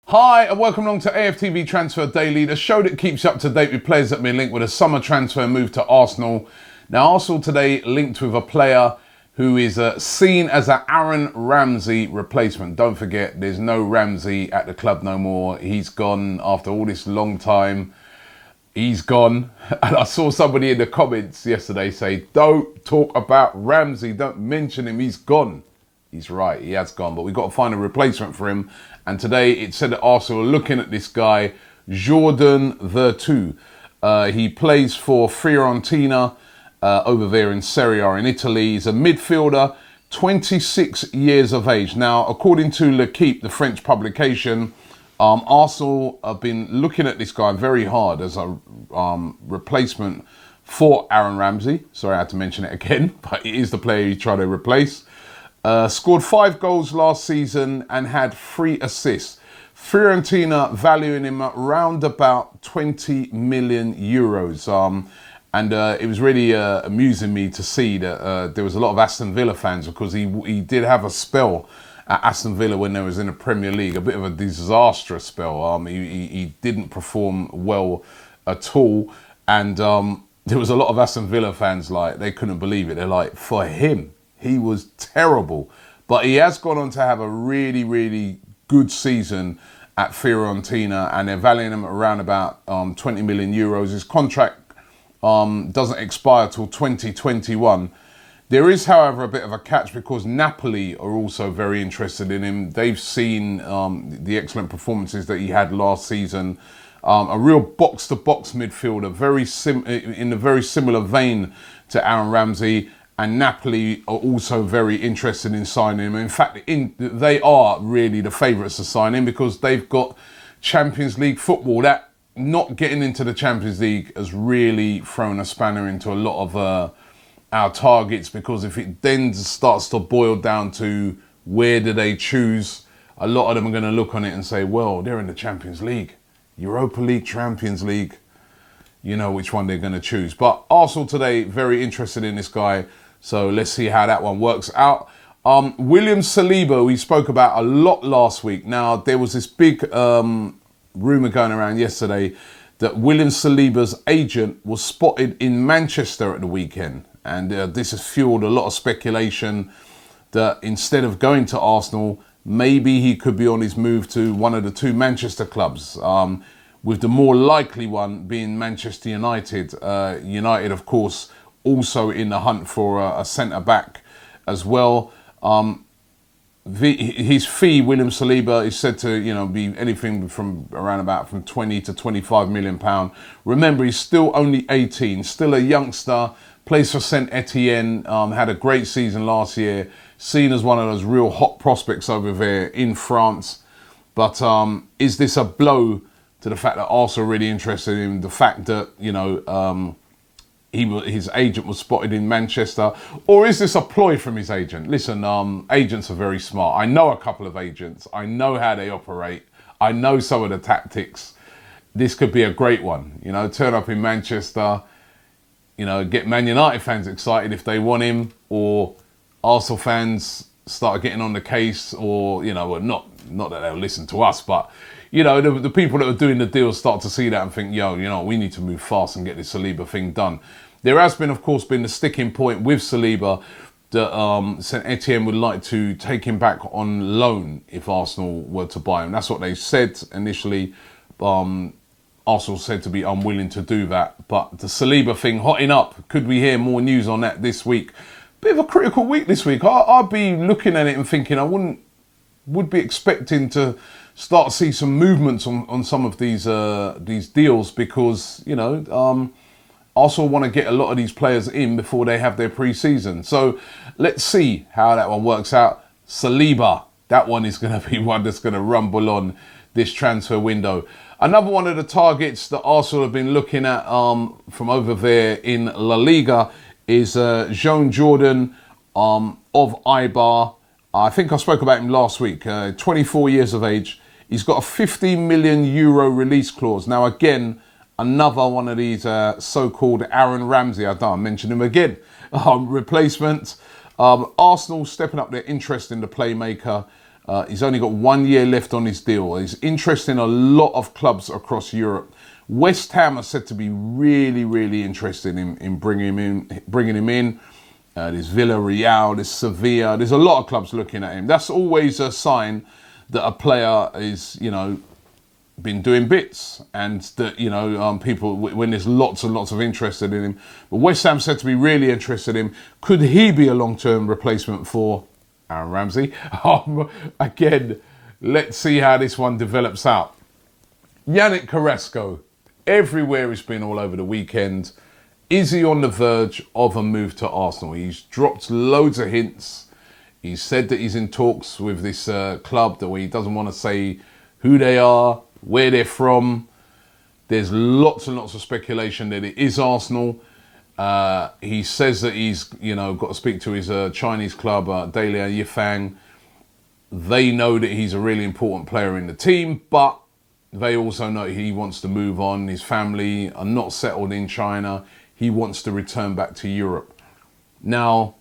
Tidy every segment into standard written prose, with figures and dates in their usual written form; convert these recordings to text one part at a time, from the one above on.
Hi and welcome along to AFTV Transfer Daily, the show that keeps you up to date with players that have been linked with a summer transfer move to Arsenal. Now Arsenal today linked with a player who is seen as an Aaron Ramsey replacement. Don't forget, there's no Ramsey at the club no more. He's gone after all this long time. He's gone. And I saw somebody in the comments yesterday say, don't talk about Ramsey, don't mention him, he's gone. He's right, he has gone, but we've got to find a replacement for him. And today it said that Arsenal are looking at this guy, Jordan Vertu. He plays for Fiorentina over there in Serie A in Italy. He's a midfielder, 26 years of age. Now, according to L'Equipe, the French publication, Arsenal have been looking at this guy very hard as a replacement for Aaron Ramsey. Sorry, I had to mention it again, but it is the player you try to replace. Scored 5 goals last season and had 3 assists. Fiorentina valuing him at around about 20 million euros. And it was really amusing me to see that there was a lot of Aston Villa fans because he did have a spell at Aston Villa when they was in the Premier League, a bit of a disastrous spell. He didn't perform well at all. And there was a lot of Aston Villa fans, like, they couldn't believe it. They're like, for him, he was terrible. But he has gone on to have a really, really good season at Fiorentina, and they're valuing him at around about 20 million euros. His contract doesn't expire till 2021. There is, however, a bit of a catch because Napoli are also very interested in him. They've seen the excellent performances that he had last season. A real box-to-box midfielder, in a very similar vein to Aaron Ramsey. And Napoli are also very interested in signing him. In fact, they are really the favourites to sign him because they've got Champions League football. That not getting into the Champions League has really thrown a spanner into a lot of our targets, because if it then starts to boil down to where do they choose, a lot of them are going to look on it and say, well, they're in the Champions League, Europa League, Champions League. You know which one they're going to choose. But Arsenal today, very interested in this guy. So let's see how that one works out. William Saliba, we spoke about a lot last week. Now, there was this big rumour going around yesterday that William Saliba's agent was spotted in Manchester at the weekend. And this has fueled a lot of speculation that instead of going to Arsenal, maybe he could be on his move to one of the 2 Manchester clubs. With the more likely one being Manchester United. United, of course, also in the hunt for a centre-back as well. His fee, William Saliba, is said to be anything from around about from 20 to 25 million pound. Remember, he's still only 18, still a youngster, plays for Saint Etienne, had a great season last year, seen as one of those real hot prospects over there in France. But is this a blow to the fact that Arsenal are really interested in him, the fact that, his agent was spotted in Manchester? Or is this a ploy from his agent? Listen, agents are very smart. I know a couple of agents. I know how they operate. I know some of the tactics. This could be a great one. Turn up in Manchester, get Man United fans excited if they want him, or Arsenal fans start getting on the case, or, not that they'll listen to us, but the people that are doing the deal start to see that and think, we need to move fast and get this Saliba thing done. There has been, of course, the sticking point with Saliba that Saint Etienne would like to take him back on loan if Arsenal were to buy him. That's what they said initially. Arsenal said to be unwilling to do that. But the Saliba thing hotting up. Could we hear more news on that this week? Bit of a critical week this week. I'd be looking at it and thinking would be expecting to start to see some movements on some of these deals, because Arsenal want to get a lot of these players in before they have their pre-season. So let's see how that one works out. Saliba, that one is going to be one that's going to rumble on this transfer window. Another one of the targets that Arsenal have been looking at from over there in La Liga is Jean Jordan of Eibar. I think I spoke about him last week. 24 years of age. He's got a 15 million euro release clause. Now, again, another one of these so-called Aaron Ramsey, I mentioned him again, replacements. Arsenal stepping up their interest in the playmaker. He's only got 1 year left on his deal. He's interested in a lot of clubs across Europe. West Ham are said to be really, really interested in bringing him in. There's Villarreal, there's Sevilla. There's a lot of clubs looking at him. That's always a sign that a player is, been doing bits, and that people, when there's lots and lots of interest in him. But West Ham said to be really interested in him. Could he be a long-term replacement for Aaron Ramsey? Again, let's see how this one develops out. Yannick Carrasco, everywhere he's been all over the weekend. Is he on the verge of a move to Arsenal? He's dropped loads of hints. He said that he's in talks with this club that he doesn't want to say who they are, where they're from. There's lots and lots of speculation that it is Arsenal. He says that he's, got to speak to his Chinese club, Dalian Yifang. They know that he's a really important player in the team, but they also know he wants to move on. His family are not settled in China. He wants to return back to Europe. Now,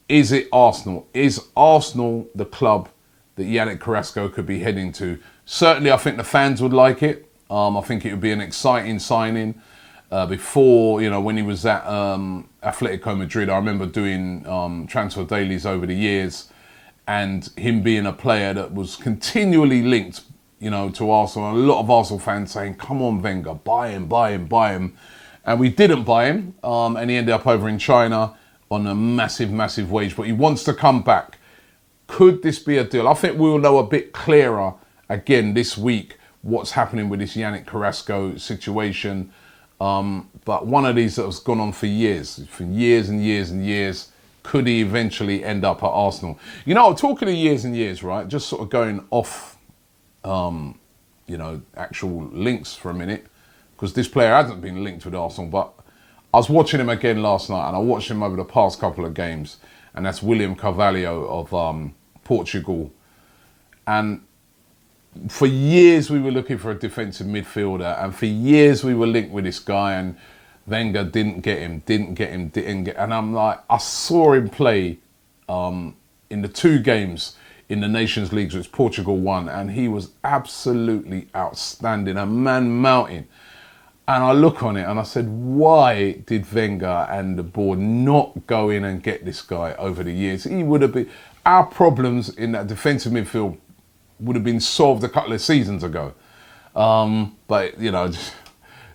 is it Arsenal? Is Arsenal the club that Yannick Carrasco could be heading to? Certainly, I think the fans would like it. I think it would be an exciting signing. Before, when he was at Atletico Madrid, I remember doing transfer dailies over the years, and him being a player that was continually linked, to Arsenal. And a lot of Arsenal fans saying, "Come on, Wenger, buy him, buy him, buy him." And we didn't buy him, and he ended up over in China on a massive, massive wage. But he wants to come back. Could this be a deal? I think we'll know a bit clearer again this week what's happening with this Yannick Carrasco situation. But one of these that has gone on for years and years and years. Could he eventually end up at Arsenal? Talking of years and years, right? Just sort of going off, actual links for a minute, because this player hasn't been linked with Arsenal. But I was watching him again last night, and I watched him over the past couple of games, and that's William Carvalho of Portugal. And for years we were looking for a defensive midfielder, and for years we were linked with this guy, and Wenger didn't get him. And I'm like, I saw him play in the 2 games in the Nations League, which Portugal won, and he was absolutely outstanding, a man mountain. And I look on it and I said, why did Wenger and the board not go in and get this guy over the years? He would have been, our problems in that defensive midfield would have been solved a couple of seasons ago. But,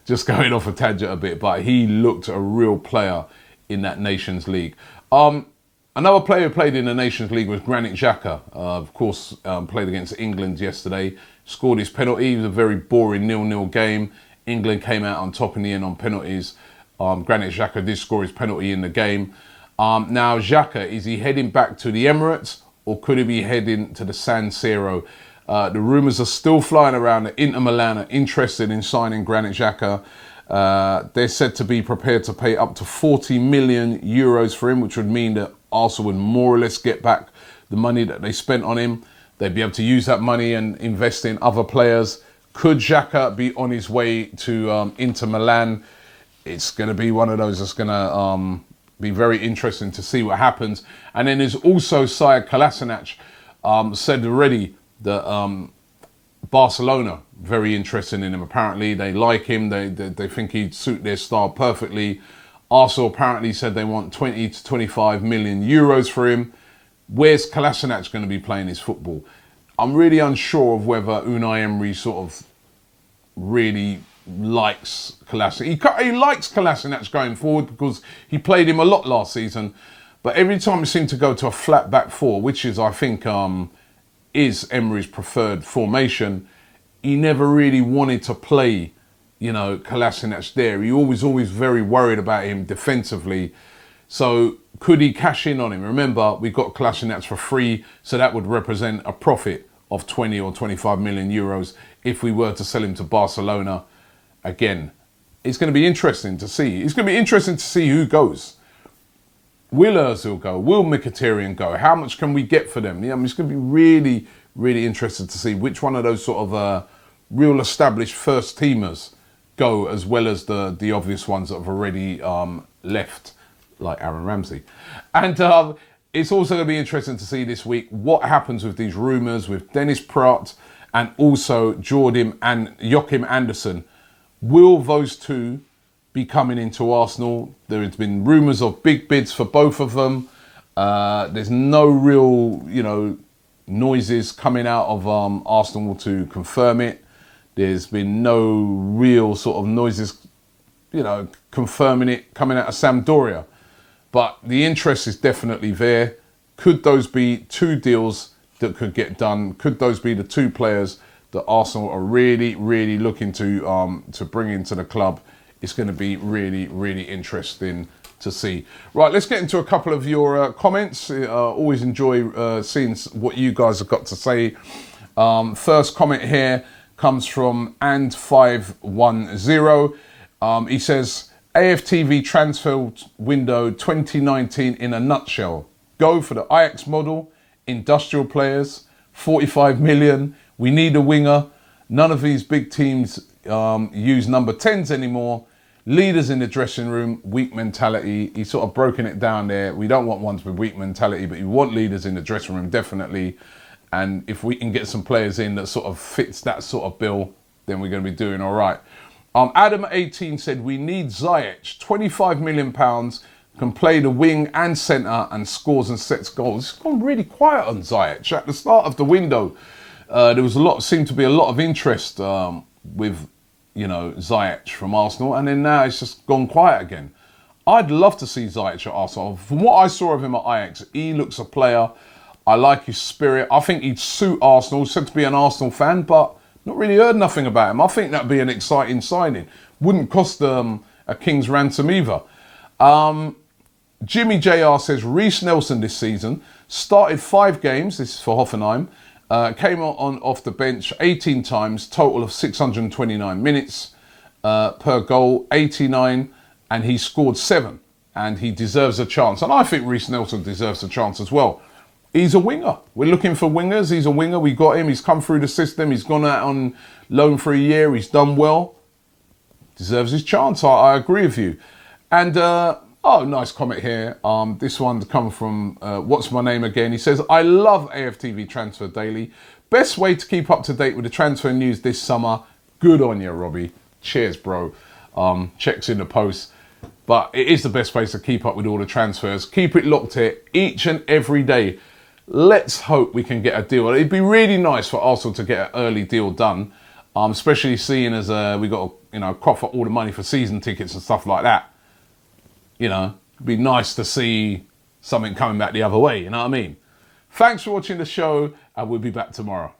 just going off a tangent a bit, but he looked a real player in that Nations League. Another player who played in the Nations League was Granit Xhaka. Of course, played against England yesterday, scored his penalty. It was a very boring 0-0 game. England came out on top in the end on penalties. Granit Xhaka did score his penalty in the game. Now, Xhaka, is he heading back to the Emirates, or could he be heading to the San Siro? The rumours are still flying around that Inter Milan are interested in signing Granit Xhaka. They're said to be prepared to pay up to 40 million euros for him, which would mean that Arsenal would more or less get back the money that they spent on him. They'd be able to use that money and invest in other players. Could Xhaka be on his way to Inter Milan? It's going to be one of those that's going to be very interesting to see what happens. And then there's also Sead Kolasinac, said already that Barcelona very interested in him. Apparently they like him. They think he'd suit their style perfectly. Arsenal apparently said they want 20 to 25 million euros for him. Where's Kolasinac going to be playing his football? I'm really unsure of whether Unai Emery sort of really likes Kolasinac. He likes Kolasinac going forward because he played him a lot last season. But every time it seemed to go to a flat back 4, which is, I think, is Emery's preferred formation, he never really wanted to play, Kolasinac there. He always very worried about him defensively. So could he cash in on him? Remember, we got Kolasinac for free, so that would represent a profit of 20 or 25 million euros if we were to sell him to Barcelona. Again, it's going to be interesting to see. It's going to be interesting to see who goes. Will Ozil go? Will Mkhitaryan go? How much can we get for them? It's going to be really, really interesting to see which one of those sort of real established first teamers go, as well as the obvious ones that have already left, like Aaron Ramsey. And it's also going to be interesting to see this week what happens with these rumours with Dennis Praet and also Jordan and Joachim Andersen. Will those two be coming into Arsenal? There has been rumours of big bids for both of them. There's no real, noises coming out of Arsenal to confirm it. There's been no real sort of noises, confirming it coming out of Sampdoria. But the interest is definitely there. Could those be two deals that could get done? Could those be the two players that Arsenal are really, really looking to bring into the club? It's going to be really, really interesting to see. Right, let's get into a couple of your comments. Always enjoy seeing what you guys have got to say. First comment here comes from And510. He says, AFTV transfer window 2019 in a nutshell. Go for the Ajax model, industrial players, 45 million. We need a winger. None of these big teams use number 10s anymore. Leaders in the dressing room, weak mentality. He's sort of broken it down there. We don't want ones with weak mentality, but you want leaders in the dressing room, definitely. And if we can get some players in that sort of fits that sort of bill, then we're going to be doing all right. Adam 18 said, we need Ziyech, £25 million, can play the wing and centre and scores and sets goals. It's gone really quiet on Ziyech. At the start of the window, there was seemed to be a lot of interest with, Ziyech from Arsenal, and then now it's just gone quiet again. I'd love to see Ziyech at Arsenal. From what I saw of him at Ajax, he looks a player. I like his spirit. I think he'd suit Arsenal. Said to be an Arsenal fan, but not really heard nothing about him. I think that'd be an exciting signing. Wouldn't cost them a king's ransom either. Jimmy JR says, Reece Nelson this season started 5 games. This is for Hoffenheim. Came on off the bench 18 times, total of 629 minutes per goal, 89, and he scored 7. And he deserves a chance. And I think Reece Nelson deserves a chance as well. He's a winger. We're looking for wingers. He's a winger. We got him. He's come through the system. He's gone out on loan for a year. He's done well. Deserves his chance. I agree with you. And, nice comment here. This one's come from, what's my name again? He says, I love AFTV Transfer Daily. Best way to keep up to date with the transfer news this summer. Good on you, Robbie. Cheers, bro. Checks in the post. But it is the best place to keep up with all the transfers. Keep it locked here each and every day. Let's hope we can get a deal. It'd be really nice for Arsenal to get an early deal done, especially seeing as we got to, cough up all the money for season tickets and stuff like that. It'd be nice to see something coming back the other way. You know what I mean? Thanks for watching the show, and we'll be back tomorrow.